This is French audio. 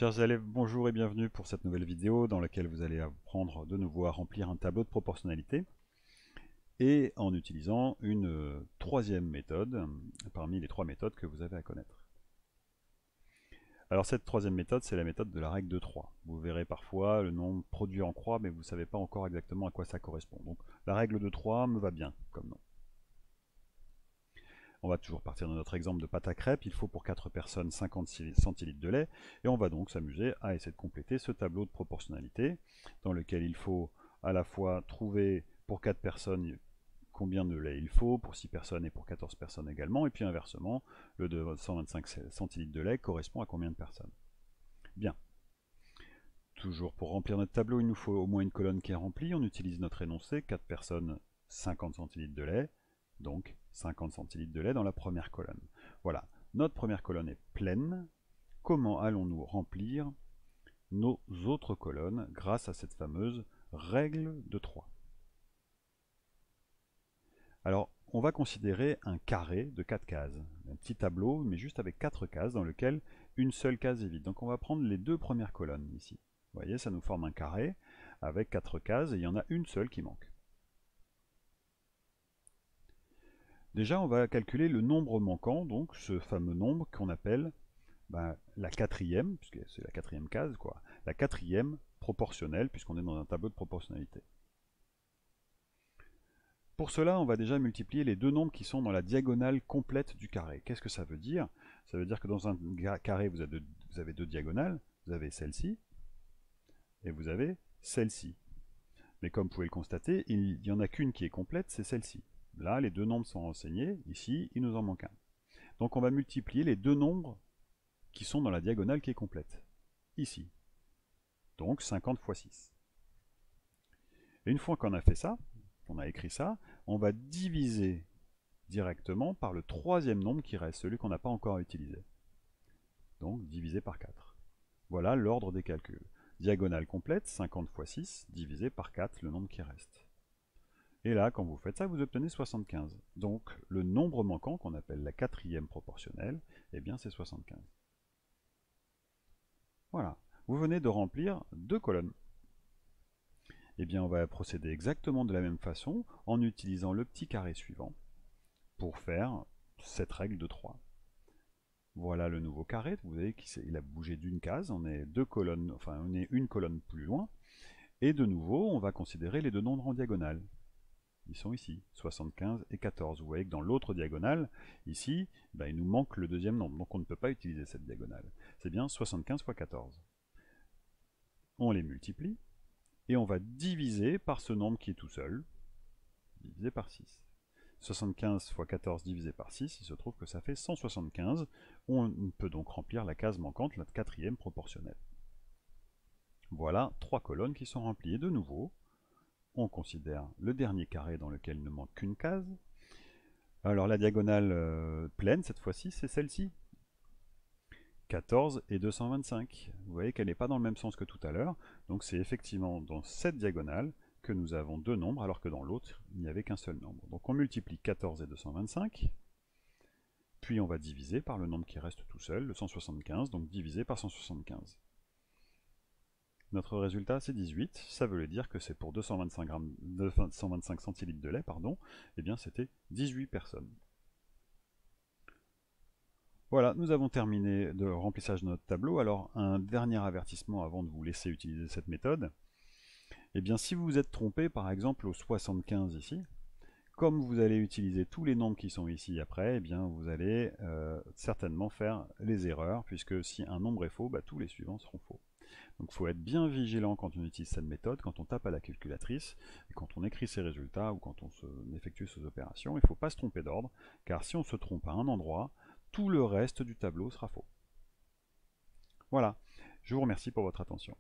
Chers élèves, bonjour et bienvenue pour cette nouvelle vidéo dans laquelle vous allez apprendre de nouveau à remplir un tableau de proportionnalité et en utilisant une troisième méthode parmi les trois méthodes que vous avez à connaître. Alors cette troisième méthode, c'est la méthode de la règle de 3. Vous verrez parfois le nombre produit en croix, mais vous ne savez pas encore exactement à quoi ça correspond. Donc la règle de 3 me va bien comme nom. On va toujours partir de notre exemple de pâte à crêpes. Il faut pour 4 personnes 50 centilitres de lait. Et on va donc s'amuser à essayer de compléter ce tableau de proportionnalité dans lequel il faut à la fois trouver pour 4 personnes combien de lait il faut, pour 6 personnes et pour 14 personnes également. Et puis inversement, le de 125 centilitres de lait correspond à combien de personnes. Bien. Toujours pour remplir notre tableau, il nous faut au moins une colonne qui est remplie. On utilise notre énoncé, 4 personnes, 50 centilitres de lait. Donc 50 centilitres de lait dans la première colonne. Voilà, notre première colonne est pleine. Comment allons-nous remplir nos autres colonnes grâce à cette fameuse règle de 3? Alors, on va considérer un carré de 4 cases. Un petit tableau, mais juste avec 4 cases dans lequel une seule case est vide. Donc on va prendre les deux premières colonnes ici. Vous voyez, ça nous forme un carré avec 4 cases et il y en a une seule qui manque. Déjà, on va calculer le nombre manquant, donc ce fameux nombre qu'on appelle la quatrième, puisque c'est la quatrième case, quoi. La quatrième proportionnelle, puisqu'on est dans un tableau de proportionnalité. Pour cela, on va déjà multiplier les deux nombres qui sont dans la diagonale complète du carré. Qu'est-ce que ça veut dire? Ça veut dire que dans un carré, vous avez deux diagonales. Vous avez celle-ci et vous avez celle-ci. Mais comme vous pouvez le constater, il n'y en a qu'une qui est complète, c'est celle-ci. Là, les deux nombres sont renseignés. Ici, il nous en manque un. Donc on va multiplier les deux nombres qui sont dans la diagonale qui est complète. Ici. Donc 50 fois 6. Et une fois qu'on a fait ça, qu'on a écrit ça, on va diviser directement par le troisième nombre qui reste, celui qu'on n'a pas encore utilisé. Donc divisé par 4. Voilà l'ordre des calculs. Diagonale complète, 50 fois 6, divisé par 4, le nombre qui reste. Et là, quand vous faites ça, vous obtenez 75. Donc le nombre manquant, qu'on appelle la quatrième proportionnelle, eh bien c'est 75. Voilà. Vous venez de remplir deux colonnes. Eh bien, on va procéder exactement de la même façon en utilisant le petit carré suivant pour faire cette règle de 3. Voilà le nouveau carré. Vous voyez qu'il a bougé d'une case. On est deux colonnes, enfin, on est une colonne plus loin. Et de nouveau, on va considérer les deux nombres en diagonale. Ils sont ici, 75 et 14. Vous voyez que dans l'autre diagonale, ici, il nous manque le deuxième nombre. Donc on ne peut pas utiliser cette diagonale. C'est bien 75 fois 14. On les multiplie. Et on va diviser par ce nombre qui est tout seul, divisé par 6. 75 fois 14 divisé par 6, il se trouve que ça fait 175. On peut donc remplir la case manquante, la quatrième proportionnelle. Voilà trois colonnes qui sont remplies. Et de nouveau, on considère le dernier carré dans lequel il ne manque qu'une case. Alors la diagonale pleine, cette fois-ci, c'est celle-ci. 14 et 225. Vous voyez qu'elle n'est pas dans le même sens que tout à l'heure. Donc c'est effectivement dans cette diagonale que nous avons deux nombres, alors que dans l'autre, il n'y avait qu'un seul nombre. Donc on multiplie 14 et 225, puis on va diviser par le nombre qui reste tout seul, le 175, donc divisé par 175. Notre résultat, c'est 18. Ça veut dire que c'est pour 225 centilitres de lait, eh bien c'était 18 personnes. Voilà, nous avons terminé le remplissage de notre tableau. Alors, un dernier avertissement avant de vous laisser utiliser cette méthode. Eh bien, si vous vous êtes trompé, par exemple, au 75 ici, comme vous allez utiliser tous les nombres qui sont ici après, eh bien, vous allez certainement faire les erreurs, puisque si un nombre est faux, tous les suivants seront faux. Donc il faut être bien vigilant quand on utilise cette méthode, quand on tape à la calculatrice, et quand on écrit ses résultats, ou quand on effectue ses opérations, il ne faut pas se tromper d'ordre, car si on se trompe à un endroit, tout le reste du tableau sera faux. Voilà, je vous remercie pour votre attention.